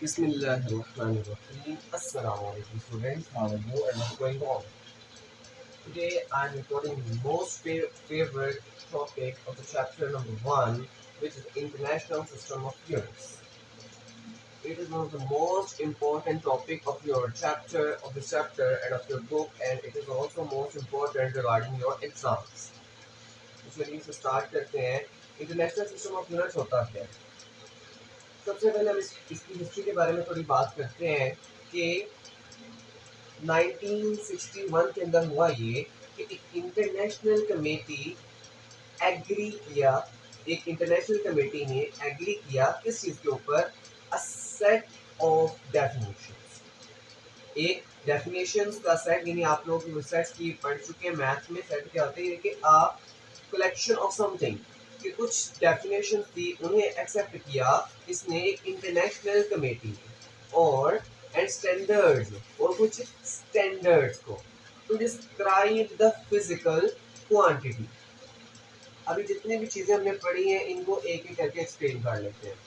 Bismillahirrahmanirrahim. Assalamu alaikum students. How are you and what's going on? Today I'm recording the most favorite topic of the chapter number 1, which is International System of Units. It is one of the most important topic of your chapter and of your book, and it is also most important regarding your exams. तो चलिए इसे start करते हैं. International system of units होता क्या है? सबसे पहले हम इसकी हिस्ट्री के बारे में थोड़ी बात करते हैं कि 1961 के अंदर हुआ ये कि एक इंटरनेशनल कमेटी एग्री किया. एक इंटरनेशनल कमेटी ने एग्री किया किस चीज़ के ऊपर? A set of definitions. एक डेफिनेशंस का सेट, यानी आप लोग सेट्स की पढ़ चुके हैं मैथ में. सेट क्या होता है कि आप कलेक्शन ऑफ समथिंग कि कुछ डेफिनेशन थी, उन्हें एक्सेप्ट किया इसने एक इंटरनेशनल कमेटी और एंड स्टैंडर्ड्स और कुछ स्टैंडर्ड्स को to describe the physical quantity. अभी जितनी भी चीजें हमने पढ़ी हैं इनको एक एक करके एक्सप्लेन कर लेते हैं.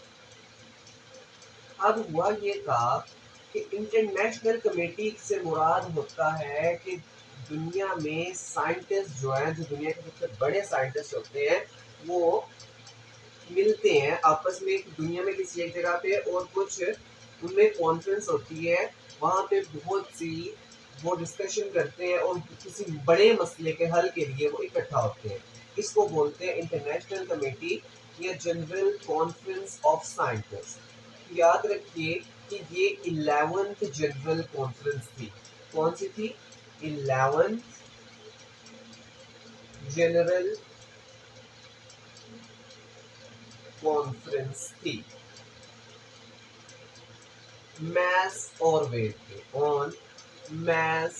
अब हुआ ये था कि इंटरनेशनल कमेटी से मुराद होता है कि दुनिया में साइंटिस्ट जो हैं, जो दुनिया के सबसे बड़े साइंटिस्ट होते हैं, वो मिलते हैं आपस में दुनिया में किसी एक जगह पे और कुछ उनमें कॉन्फ्रेंस होती है. वहाँ पे बहुत सी वो डिस्कशन करते हैं और किसी बड़े मसले के हल के लिए वो इकट्ठा होते हैं. इसको बोलते हैं इंटरनेशनल कमेटी या जनरल कॉन्फ्रेंस ऑफ साइंटिस्ट. याद रखिए कि ये 11th जनरल कॉन्फ्रेंस थी. कौन सी थी? 11th जनरल कॉन्फ्रेंस थी. mass और weight पे, on mass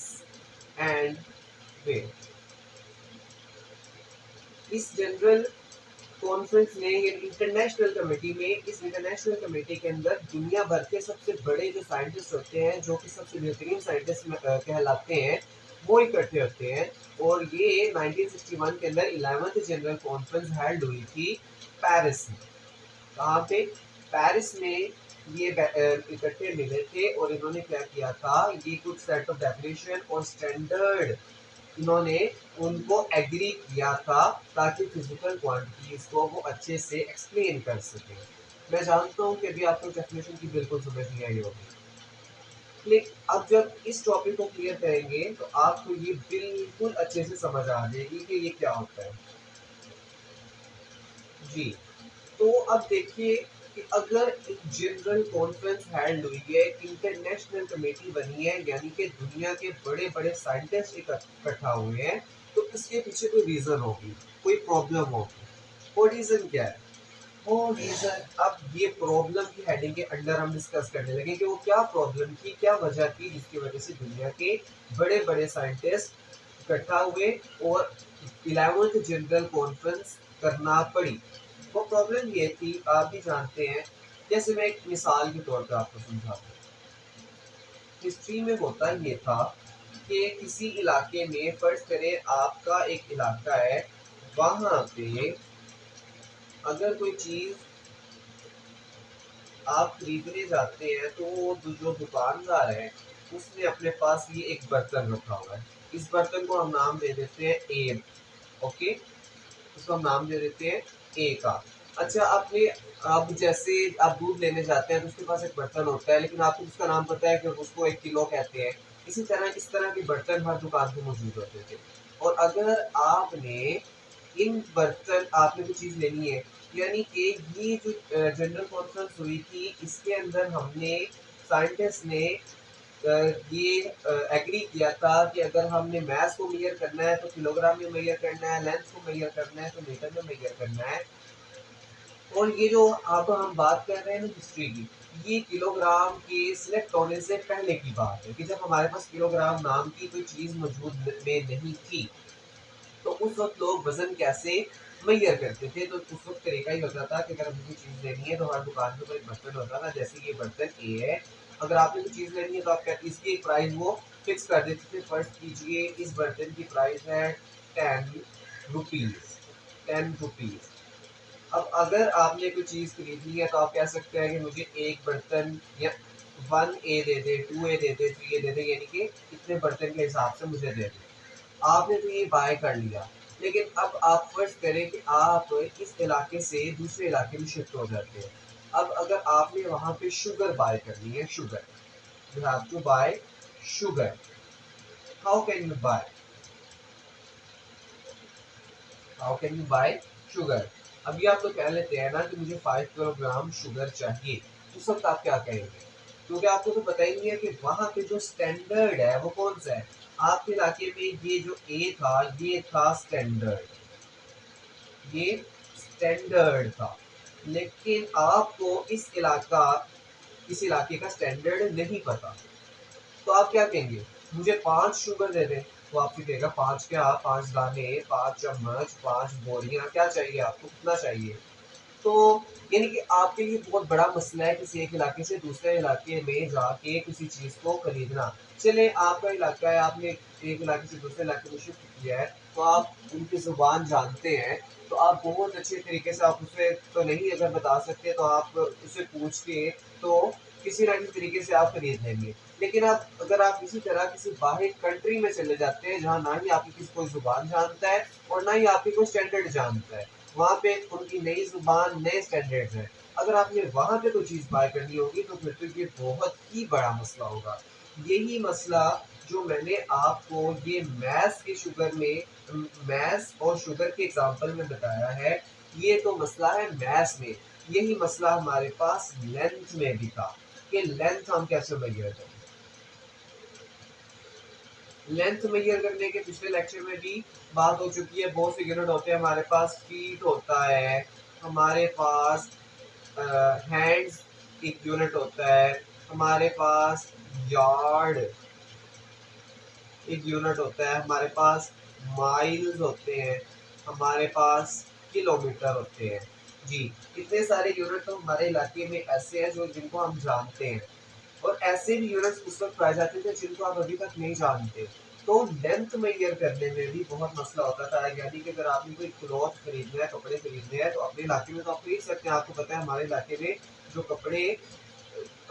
and weight. इस जनरल कॉन्फ्रेंस में ये इंटरनेशनल कमेटी में, इस इंटरनेशनल कमेटी के अंदर दुनिया भर के सबसे बड़े जो साइंटिस्ट होते हैं, जो कि सबसे बेहतरीन साइंटिस्ट कहलाते हैं, वो इकट्ठे होते हैं. और ये 1961 के अंदर 11th जनरल कॉन्फ्रेंस हेल्ड हुई थी पेरिस में. कहाँ पे? पेरिस में ये इकट्ठे मिले थे और इन्होंने क्या किया था, ये कुछ सेट ऑफ डेफिनेशन और स्टैंडर्ड इन्होंने उनको एग्री किया था ताकि फिजिकल क्वांटिटीज को वो अच्छे से एक्सप्लेन कर सके. मैं जानता हूँ कि अभी आपको डेफिनेशन की बिल्कुल समझ नहीं आई होगी, लेकिन अब जब इस टॉपिक को क्लियर करेंगे तो आपको ये बिल्कुल अच्छे से समझ आ जाएगी कि ये क्या होता है. जी, तो अब देखिए कि अगर एक जनरल कॉन्फ्रेंस हेल्ड हुई है, इंटरनेशनल कमेटी बनी है, यानी कि दुनिया के बड़े बड़े साइंटिस्ट इकट्ठा हुए हैं, तो इसके पीछे कोई रीजन होगी, कोई प्रॉब्लम होगी. वो रीजन क्या है? वो रीजन अब ये प्रॉब्लम की हेडिंग के अंडर हम डिस्कस करने लगे कि वो क्या प्रॉब्लम थी, क्या वजह थी जिसकी वजह से दुनिया के बड़े बड़े साइंटिस्ट इकट्ठा हुए और 11th जनरल कॉन्फ्रेंस करना पड़ी. वो प्रॉब्लम ये थी, आप भी जानते हैं. जैसे मैं एक मिसाल के तौर पर आपको समझाता हूँ. हिस्ट्री में होता ये था कि किसी इलाके में, फर्ज करें आपका एक इलाका है, वहाँ पे अगर कोई चीज़ आप खरीदने जाते हैं तो जो दुकानदार है उसने अपने पास ये एक बर्तन रखा हुआ है. इस बर्तन को हम नाम दे देते हैं ए. ओके, इसको हम नाम दे देते हैं ए का. अच्छा, आपने अब जैसे आप दूध लेने जाते हैं तो उसके पास एक बर्तन होता है, लेकिन आपको उसका नाम पता है कि उसको 1 किलो कहते हैं. इसी तरह इस तरह के बर्तन हर दुकान पे मौजूद होते थे. और अगर आपने इन बर्तन आपने कोई चीज़ लेनी है, यानी कि ये जो जनरल कॉन्फ्रेंस हुई थी इसके अंदर हमने साइंटिस्ट ने ये एग्री किया था कि अगर हमने मास को मेजर करना है तो किलोग्राम में मेजर करना है, लेंथ को मेजर करना है तो मीटर में मेजर करना है. और ये जो अब हम बात कर रहे हैं ना हिस्ट्री की, ये किलोग्राम के सिलेक्ट होने से पहले की बात है कि जब हमारे पास किलोग्राम नाम की कोई चीज़ मौजूद में नहीं थी, तो उस वक्त लोग वजन कैसे मेजर करते थे. तो उस वक्त तरीका ही होता था कि अगर हमें कोई चीज़ लेनी है तो हर दुकान पे एक बर्तन होता था. जैसे ये बर्तन ए है, अगर आपने कोई चीज़ लेनी है तो आप इसकी एक प्राइस वो फिक्स कर देते थे. फर्स्ट कीजिए इस बर्तन की प्राइस है 10 रुपीज़. 10 रुपीज़. अब अगर आपने कोई चीज़ खरीदनी है तो आप कह सकते हैं कि मुझे एक बर्तन या 1 ए दे दे, 2 ए दे दे, 3 ए दे दे, यानी कि इतने बर्तन के हिसाब से मुझे दे दे। आपने तो ये बाय कर लिया, लेकिन अब आप फ़र्ज़ करें कि आप इस इलाके से दूसरे इलाके में शिफ्ट हो जाते हैं। अब अगर आपने वहाँ पे शुगर बाय करनी है, sugar, you have to buy sugar. How can you buy? How can you buy sugar? अभी आप तो कह लेते हैं ना कि मुझे 5 किलोग्राम शुगर चाहिए, उस वक्त आप क्या कहेंगे? क्योंकि आपको तो पता ही नहीं है कि वहाँ पे जो स्टैंडर्ड है वो कौन सा है। आपके इलाके में ये जो ए था, ये था स्टैंडर्ड, ये स्टैंडर्ड था, लेकिन आपको इस इलाके का स्टैंडर्ड नहीं पता। तो आप क्या कहेंगे? मुझे 5 शुगर दे दें। वो आपसे कहेगा 5 क्या? 5 दाने, 5 चम्मच, 5 बोरियाँ, क्या चाहिए आपको? कितना चाहिए? तो यानी कि आपके लिए बहुत बड़ा मसला है किसी एक इलाके से दूसरे इलाके में जाके किसी चीज़ को खरीदना। चलें, आपका इलाका है, आपने एक इलाके से दूसरे इलाके में शिफ्ट किया है, तो आप उनकी ज़ुबान जानते हैं, तो आप बहुत अच्छे तरीके से आप उसे तो नहीं अगर बता सकते तो आप उससे पूछ के तो किसी न किसी तरीके से आप खरीद लेंगे। लेकिन आप अगर आप किसी तरह किसी बाहर कंट्री में चले जाते हैं जहाँ ना ही आपकी किसी कोई ज़ुबान जानता है और ना ही आपकी कोई स्टैंडर्ड जानता है, वहाँ पे उनकी नई ज़ुबान, नए स्टैंडर्ड्स हैं। अगर आपने वहाँ पे कोई चीज़ बाय करनी होगी तो फिर तो ये बहुत ही बड़ा मसला होगा। यही मसला जो मैंने आपको ये मैथ्स और शुगर के एग्ज़ाम्पल में बताया है, ये तो मसला है मैथ्स में। यही मसला हमारे पास लेंथ में भी था कि लेंथ हम कैसे मेजर करें। लेंथ मेजर करने के पिछले लेक्चर में भी बात हो चुकी है। बहुत से यूनिट होते हैं हमारे पास, फीट होता है, हमारे पास हैंड्स एक यूनिट होता है, हमारे पास यार्ड एक यूनिट होता है, हमारे पास माइल्स होते हैं, हमारे पास किलोमीटर होते हैं। जी, इतने सारे यूनिट तो हमारे इलाके में ऐसे हैं जो जिनको हम जानते हैं, और ऐसे भी यूनिट्स उस वक्त पाए जाते थे जिनको आप अभी तक नहीं जानते। तो लेंथ मेजर करने में भी बहुत मसला होता था, यानी कि अगर आपने कोई क्लॉथ खरीदना है, कपड़े खरीदने हैं, तो अपने इलाके में तो आप खरीद सकते हैं। आपको पता है हमारे इलाके में जो कपड़े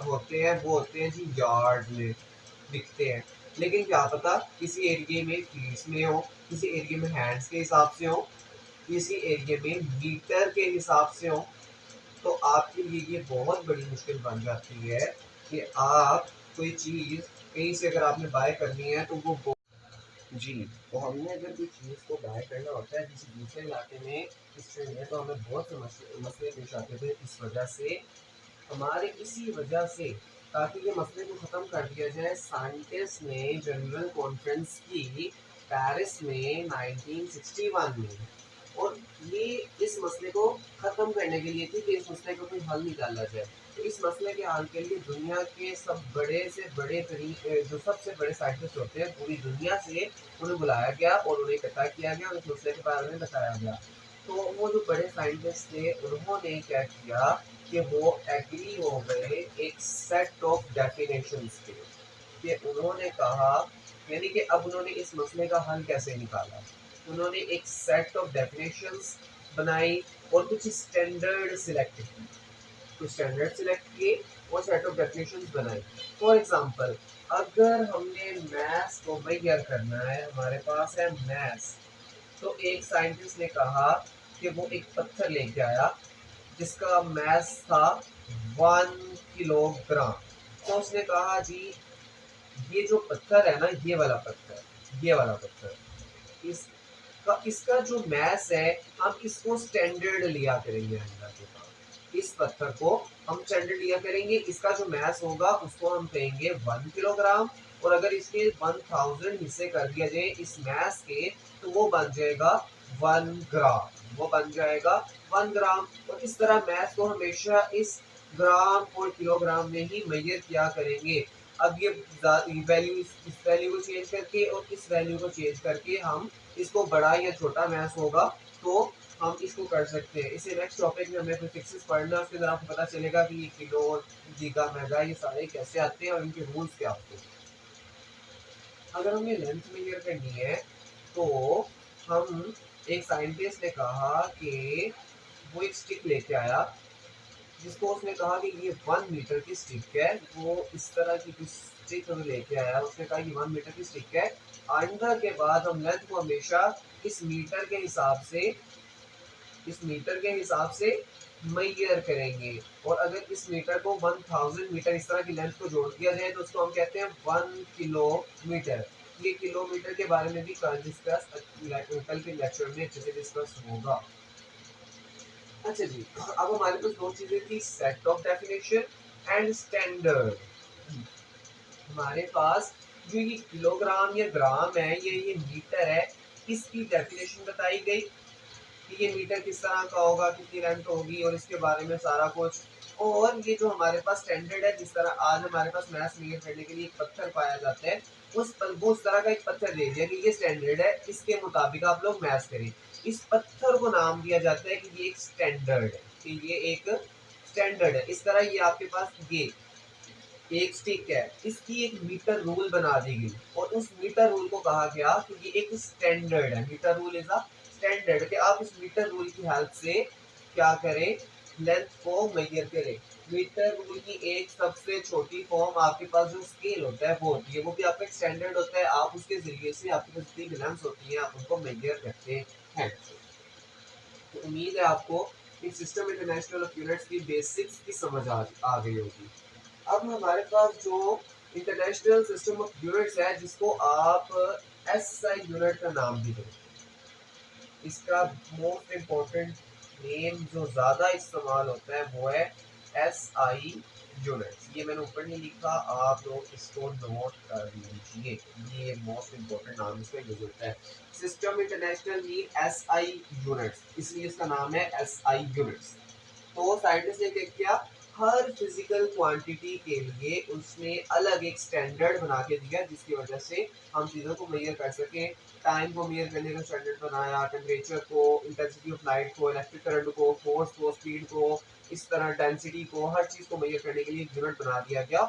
होते हैं वो होते हैं जी यार्ड में दिखते हैं। लेकिन क्या पता किसी एरिया में फीट्स में हो, किसी एरिया में हैंड्स के हिसाब से हो, किसी एरिया में मीटर के हिसाब से हो। तो आपके लिए ये बहुत बड़ी मुश्किल बन जाती है कि आप कोई चीज़ कहीं से अगर आपने बाय करनी है तो वो जी, तो हमने अगर कोई चीज़ को बाय करना होता है किसी दूसरे इलाके में, इससे में तो हमें बहुत से मसले पेश आते थे। इस वजह से हमारे इसी वजह से, ताकि ये मसले को ख़त्म कर दिया जाए, साइंटिस्ट ने जनरल कॉन्फ्रेंस की पेरिस में 1961 में, और ये इस मसले को ख़त्म करने के लिए थी कि इस मसले का कोई हल निकाला जाए। तो इस मसले के हल के लिए दुनिया के सब बड़े से बड़े जो सबसे बड़े साइंटिस्ट होते हैं पूरी दुनिया से, उन्हें बुलाया गया और उन्हें इकट्ठा किया गया और इस मसले के बारे में बताया गया। तो वो जो बड़े साइंटिस्ट थे उन्होंने क्या किया कि वो एग्री हो गए एक सेट ऑफ डेफिनेशंस पे, कि उन्होंने कहा, यानी कि अब उन्होंने इस मसले का हल कैसे निकाला। उन्होंने एक सेट ऑफ डेफिनेशंस बनाई और कुछ स्टैंडर्ड सिलेक्ट की, कुछ स्टैंडर्ड सिलेक्ट किए और सेट ऑफ डेफिनेशंस बनाई। फॉर एग्जांपल, अगर हमने मैथ्स को मेजर करना है, हमारे पास है मैथ्स, तो एक साइंटिस्ट ने कहा कि वो एक पत्थर लेके आया जिसका मैस था 1 किलोग्राम। तो उसने कहा जी, ये जो पत्थर है ना, ये वाला पत्थर, इसका इसका जो मैस है, हम इसको स्टैंडर्ड लिया करेंगे अल्लाह के पास। इस पत्थर को हम स्टैंडर्ड लिया करेंगे, इसका जो मैस होगा उसको हम कहेंगे 1 किलोग्राम, और अगर इसके 1000 हिस्से कर दिया जाए इस मैस के, तो वो बन जाएगा 1 ग्राम, वो बन जाएगा 1 ग्राम। और इस तरह मैथ को हमेशा इस ग्राम और किलोग्राम में ही मेजर किया करेंगे। अब ये वैल्यू, इस वैल्यू को चेंज करके और इस वैल्यू को चेंज करके हम इसको बड़ा या छोटा मैथ होगा तो हम इसको कर सकते हैं। इसे नेक्स्ट टॉपिक में हमें फिक्सेस पढ़ना है, उसके अंदर आपको पता चलेगा कि ये किलो, गीगा, मेगा, ये सारे कैसे आते हैं और इनके रूल्स क्या होते हैं। अगर हमें लेंथ मेजर करनी है तो हम, एक साइंटिस्ट ने कहा कि वो एक स्टिक लेके आया जिसको उसने कहा कि ये 1 मीटर की स्टिक है। वो इस तरह की कुछ स्टिक लेके आया, उसने कहा ये 1 मीटर की स्टिक है। आइंदा के बाद हम लेंथ को हमेशा इस मीटर के हिसाब से इस मीटर के हिसाब से मेजर करेंगे। और अगर इस मीटर को 1000 मीटर इस तरह की लेंथ को जोड़ दिया जाए तो उसको हम कहते हैं 1 किलोमीटर। ये किलोमीटर के बारे में भी डिस्कस कल के लेक्चर में अच्छे से डिस्कस होगा। अच्छा जी, अब हमारे पास दो चीजें थी, set of definition and standard. हमारे पास जो ये किलोग्राम या ग्राम है, ये मीटर है, इसकी डेफिनेशन बताई गई कि ये मीटर किस तरह का होगा, कितनी लेंथ होगी और इसके बारे में सारा कुछ। और ये जो हमारे पास स्टैंडर्ड है, जिस तरह आज हमारे पास मैथ्स मेजर करने के लिए एक पत्थर पाया जाता है, वो उस तरह का एक पत्थर दे दिया कि ये स्टैंडर्ड है, इसके मुताबिक आप लोग मैथ्स करें। इस पत्थर को नाम दिया जाता है कि ये एक स्टैंडर्ड है, कि ये एक स्टैंडर्ड है। इस तरह ये आपके पास ये एक स्टिक है, इसकी एक मीटर रूल बना दी गई और उस मीटर रूल को कहा गया कि ये एक स्टैंडर्ड है। Metre rule is a standard, कि आप इस मीटर रूल की हेल्प से क्या करें, लेंथ को मेजर करें। मीटर रूल की एक सबसे छोटी फॉर्म आपके पास जो स्केल होता है वो होती है, वो भी आपका एक स्टैंडर्ड होता है। आप उसके जरिए से आपकी जितनी भी लेंथ होती है आप उनको मेजर करते हैं। तो उम्मीद है आपको इस सिस्टम इंटरनेशनल ऑफ यूनिट्स की बेसिक्स की समझ आ गई होगी। अब हमारे पास जो इंटरनेशनल सिस्टम ऑफ यूनिट्स है, जिसको आप एसआई यूनिट का नाम भी दें, इसका मोस्ट इम्पोर्टेंट नेम जो ज़्यादा इस्तेमाल होता है वो है एसआई यूनिट्स। ये मैंने ऊपर नहीं लिखा, आप लोग इसको नोट कर लीजिए, ये मोस्ट इम्पोर्टेंट नाम इसका यूज होता है। System international mean SI units, इसलिए इसका नाम है एसआई यूनिट्स। तो साइंटिस्ट ने क्या किया, हर फिजिकल क्वांटिटी के लिए उसने अलग एक स्टैंडर्ड बना के दिया, जिसकी वजह से हम चीज़ों को मेजर कर सकें। टाइम को मेजर करने का स्टैंडर्ड बनाया, टेम्परेचर को, इंटेंसिटी ऑफ लाइट को, इलेक्ट्रिक करंट को, फोर्स को, स्पीड को, इस तरह डेंसिटी को, हर चीज़ को मेजर करने के लिए एक यूनिट बना दिया गया।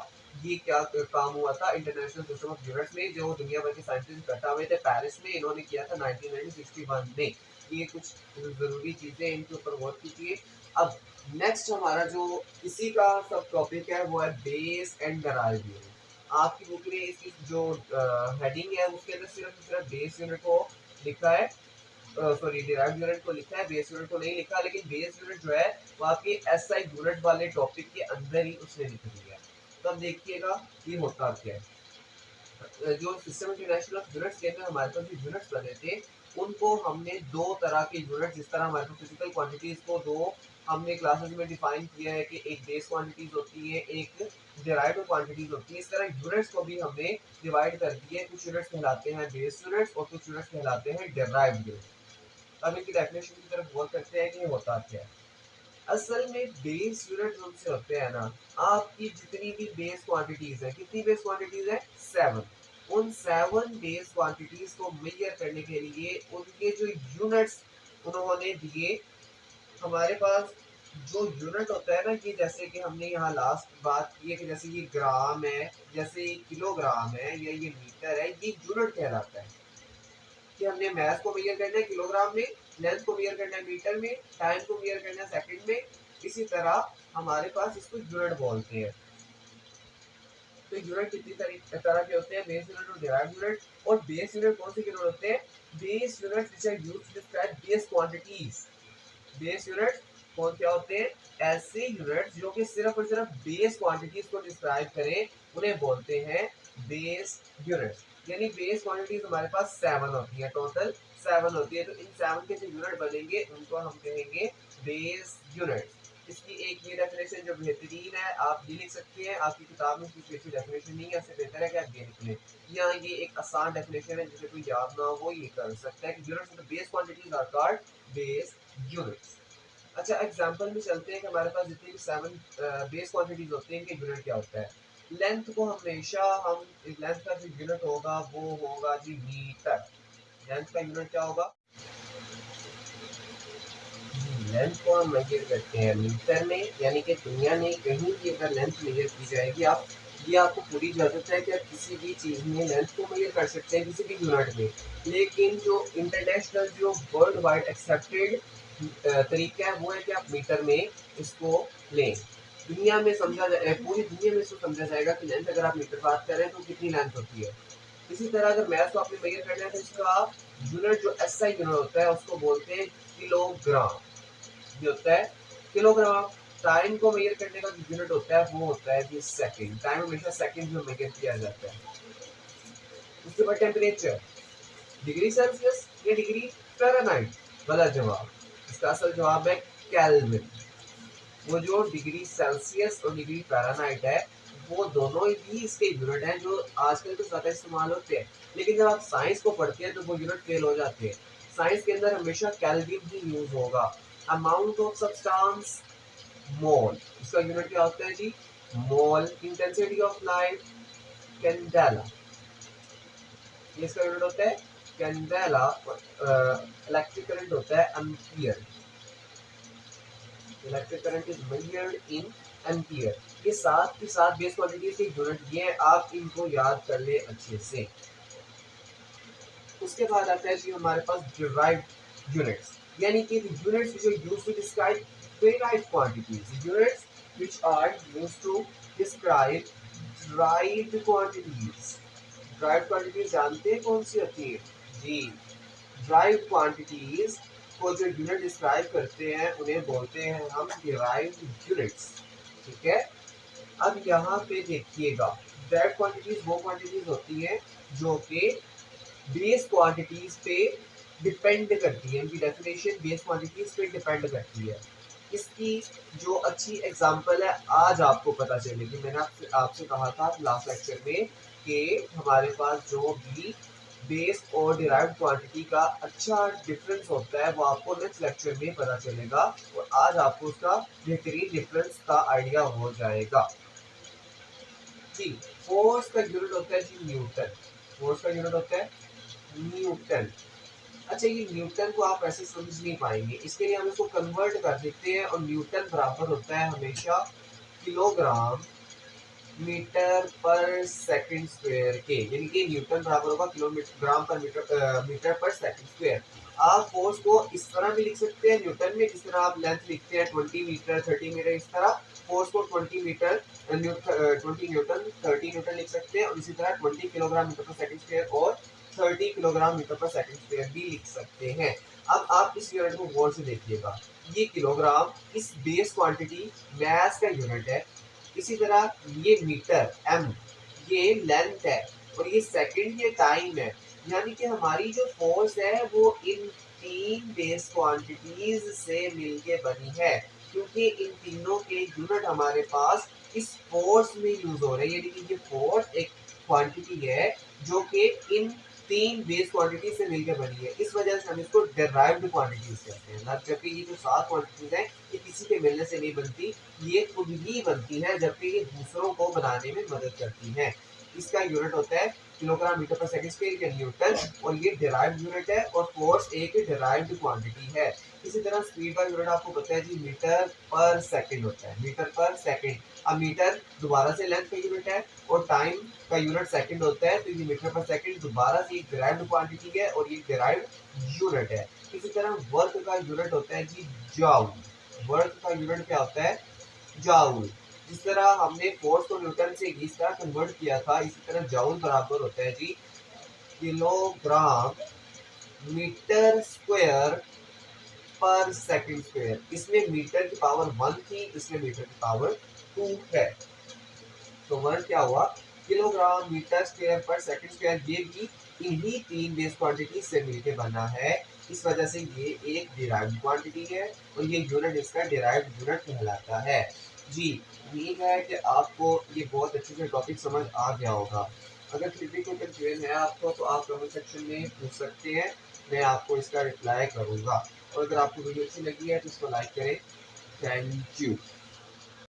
ये क्या काम हुआ था इंटरनेशनल सिस्टम ऑफ यूनिट्स में, जो दुनिया भर के साइंटिस्ट इकट्ठा हुए थे पेरिस में, इन्होंने किया था 1961 में। ये कुछ ज़रूरी चीज़ें, इनके ऊपर गौर कीजिए। अब नेक्स्ट हमारा जो इसी का सब टॉपिक है वो है बेस एंड डराइव यूनिट। आपकी बुक में इसकी जो हेडिंग है उसके अंदर सिर्फ बेस यूनिट को लिखा है, सॉरी डिराइव यूनिट को लिखा है, बेस यूनिट को नहीं लिखा। लेकिन बेस यूनिट जो है वो आपकी एसआई यूनिट वाले टॉपिक के अंदर ही उसने लिख दिया है। तो अब देखिएगा ये होता क्या है। जो सिस्टम इंटरनेशनल ऑफ यूनिट्स के अंदर हमारे पास जो यूनिट्स बने थे, उनको हमने दो तरह के यूनिट, जिस तरह हमारे पास फिजिकल क्वांटिटीज को दो हमने क्लासेस में डिफाइन किया है कि एक बेस क्वांटिटीज होती है, एक डिराइव्ड क्वांटिटीज होती है। इस तरह यूनिट्स को भी हमने डिवाइड कर दिए, कुछ यूनिट्स कहलाते हैं बेस यूनिट्स और कुछ यूनिट्स कहलाते हैं डिराइव्ड यूनिट्स। अब इनकी डेफिनेशन की तरफ गौर करते हैं कि होता क्या है। असल में बेस यूनिट उनसे होते हैं ना, आपकी जितनी भी बेस क्वांटिटीज है, कितनी बेस क्वांटिटीज है, 7। उन 7 बेस क्वांटिटीज को मेजर करने के लिए उनके जो यूनिट्स उन्होंने दिए। हमारे पास जो यूनिट होता है ना, कि जैसे कि हमने यहाँ लास्ट बात की है कि जैसे ये ग्राम है, जैसे ये किलोग्राम है या ये मीटर है, ये यूनिट कहलाता है। कि हमने मास को मेजर करना है किलोग्राम में, लेंथ को मेजर करना है मीटर में, टाइम को मेजर करना है सेकंड में। इसी तरह हमारे पास इसको यूनिट बोलते हैं। तो यूनिट कितनी तरह के होते हैं, बेस यूनिट और डिराइव्ड यूनिट। और बेस यूनिट कौन से यूनिट होते हैं, base unit which are used to describe base quantities. Base unit कौन क्या होते हैं, ऐसे यूनिट्स जो कि सिर्फ और सिर्फ बेस क्वांटिटीज को डिस्क्राइब करें, उन्हें बोलते हैं बेस यूनिट्स। यानी बेस क्वांटिटीज हमारे पास 7 होती है, टोटल 7 होती है। तो इन 7 के जो यूनिट बनेंगे उनको हम कहेंगे बेस यूनिट्स। इसकी एक ये डेफिनेशन जो बेहतरीन है, आप ये लिख सकते हैं। आपकी किताब में कुछ ऐसी डेफिनेशन नहीं है, इससे बेहतर है कि आप ये लिख लें। यहाँ ये एक आसान डेफिनेशन है, जिसे कोई याद ना हो वो ये कर सकता है कि units of the base quantities are called base units. अच्छा एग्जांपल में चलते हैं कि हमारे पास जितनी भी 7 बेस क्वांटिटीज होती हैं, इनके यूनिट क्या होता है। लेंथ को हमेशा हम, लेंथ का जो यूनिट होगा वो होगा जी मीटर। लेंथ का यूनिट क्या होगा, लेंथ को हम मेजर करते हैं मीटर में। यानी कि दुनिया में कहीं भी अगर लेंथ मेजर की जाएगी, आप ये आपको पूरी इजाजत है कि आप किसी भी चीज़ में लेंथ को मेजर कर सकते हैं, किसी भी यूनिट में। लेकिन जो इंटरनेशनल, जो वर्ल्ड वाइड एक्सेप्टेड तरीका है वो है कि आप मीटर में इसको लें। दुनिया में समझा जाए, पूरी दुनिया में इसको समझा जाएगा कि लेंथ अगर आप मीटर बात कर रहे हैं तो कितनी लेंथ होती है। इसी तरह अगर मैथ को आपने मेजर करना है तो इसका यूनिट जो एसआई यूनिट होता है उसको बोलते हैं किलोग्राम। ये होता है किलोग्राम। टाइम को मेजर करने का जो यूनिट होता है वो होता है जी सेकंड। टाइम हमेशा सेकंड में मेजर किया जाता है। उसके बाद टेम्परेचर, डिग्री सेल्सियस या डिग्री फ़ारेनहाइट। गलत जवाब, इसका असल जवाब है केल्विन। वो जो डिग्री सेल्सियस और डिग्री फ़ारेनहाइट है वो दोनों ही इसके यूनिट हैं जो आजकल तो ज़्यादा इस्तेमाल होते हैं, लेकिन जब आप साइंस को पढ़ते हैं तो वो यूनिट फेल हो जाते हैं। साइंस के अंदर हमेशा केल्विन ही यूज होगा। अमाउंट ऑफ सब्सटेंस, मोल, इसका यूनिट क्या होता है जी? मोल। इंटेंसिटी ऑफ लाइट, कैंडेला, ये इसका यूनिट होता है कैंडेला। इलेक्ट्रिक करंट होता है ampere. Electric current is measured in ampere. ये साथ ही साथ बेस क्वांटिटीज के यूनिट, ये आप इनको याद कर ले अच्छे से। उसके बाद आता है जी हमारे पास डिराइव्ड यूनिट्स, यानी कि units which are used to describe derived quantities, units which are used to describe derived quantities। derived quantities जानते हैं कौन सी होती है जी? derived quantities को जो यूनिट डिस्क्राइब करते हैं उन्हें बोलते हैं हम derived units। ठीक है, अब यहाँ पे देखिएगा, derived quantities वो quantities होती हैं जो कि बेस क्वांटिटीज पे डिपेंड करती है। इनकी डेफिनेशन बेस क्वांटिटीज पे डिपेंड करती है। इसकी जो अच्छी एग्जांपल है आज आपको पता चलेगी। मैंने आपसे कहा था लास्ट लेक्चर में कि हमारे पास जो भी बेस और डिराइव्ड क्वांटिटी का अच्छा डिफरेंस होता है वो आपको नेक्स्ट लेक्चर में पता चलेगा, और आज आपको उसका बेहतरीन डिफरेंस का आइडिया हो जाएगा जी। फोर्स का यूनिट होता है जी न्यूटन। फोर्स का यूनिट होता है न्यूटन। अच्छा, ये न्यूटन को आप ऐसे समझ नहीं पाएंगे, इसके लिए हम इसको कन्वर्ट कर देते हैं, और न्यूटन बराबर होता है हमेशा किलोग्राम मीटर पर सेकंड स्क्वायर के, यानी कि न्यूटन बराबर होगा किलोमीटर ग्राम पर मीटर पर सेकंड स्क्वायर। आप फोर्स को इस तरह भी लिख सकते हैं न्यूटन में, जिस तरह आप लेंथ लिखते हैं 20 मीटर 30 मीटर, इस तरह फोर्स को 20 मीटर 20 न्यूटन 30 न्यूटन लिख सकते हैं, और इसी तरह 20 किलोग्राम मीटर पर सेकंड स्क्वायर और 30 किलोग्राम मीटर पर सेकंड स्क्वायर भी लिख सकते हैं। अब आप इस यूनिट को गौर से देखिएगा, ये किलोग्राम इस बेस क्वांटिटी मैस का यूनिट है। इसी तरह ये मीटर एम, ये लेंथ है, और ये सेकंड ये टाइम है। यानी कि हमारी जो फोर्स है वो इन तीन बेस क्वांटिटीज से मिलके बनी है, क्योंकि इन तीनों के यूनिट हमारे पास इस फोर्स में यूज हो रहे हैं। यानी कि ये फोर्स एक क्वांटिटी है जो कि इन तीन बेस क्वांटिटी से मिलकर बनी है, इस वजह से हम इसको डेराइव्ड क्वांटिटीज कहते हैं। जबकि ये जो सात क्वांटिटीज हैं ये किसी के मिलने से नहीं बनती, ये खुद ही बनती है, जबकि ये दूसरों को बनाने में मदद करती हैं। इसका यूनिट होता है किलोग्राम मीटर पर सेकंड स्क्वायर या न्यूटन, और ये डेराइव्ड यूनिट है, और फोर्स एक डेराइव्ड क्वांटिटी है। इसी तरह स्पीड का यूनिट आपको पता है जी मीटर पर सेकंड होता है, मीटर पर सेकंड। अब मीटर दोबारा से लेंथ का यूनिट है, और टाइम का यूनिट सेकंड होता है, तो ये मीटर पर सेकंड दोबारा से एक डिराइव्ड क्वांटिटी है और ये डिराइव्ड यूनिट है। इसी तरह वर्क का यूनिट होता है जी जॉउल। वर्क का यूनिट क्या होता है? जॉउल। जिस तरह हमने फोर्स को न्यूटन से इस तरह कन्वर्ट किया था, इसी तरह जॉउल बराबर होता है जी किलोग्राम मीटर स्क्वायर पर सेकंड स्क्वायर। इसमें मीटर की पावर 1 थी, इसमें मीटर की पावर 2 है। तो वर्क क्या हुआ? किलोग्राम मीटर स्क्वायर पर सेकंड स्क्वायर। ये भी इन्हीं तीन बेस क्वांटिटी से मिलकर बना है, इस वजह से ये एक डिराइव्ड क्वांटिटी है, और ये यूनिट इसका डिराइव्ड यूनिट कहलाता है जी। उम्मीद है कि आपको ये बहुत अच्छे से टॉपिक समझ आ गया होगा। अगर फिर भी कोई कंफ्यूजन है आपको तो आप कमेंट सेक्शन में पूछ सकते हैं, मैं आपको इसका रिप्लाई करूंगा। और अगर आपको वीडियो अच्छी लगी है तो इसको लाइक करें। Thank you.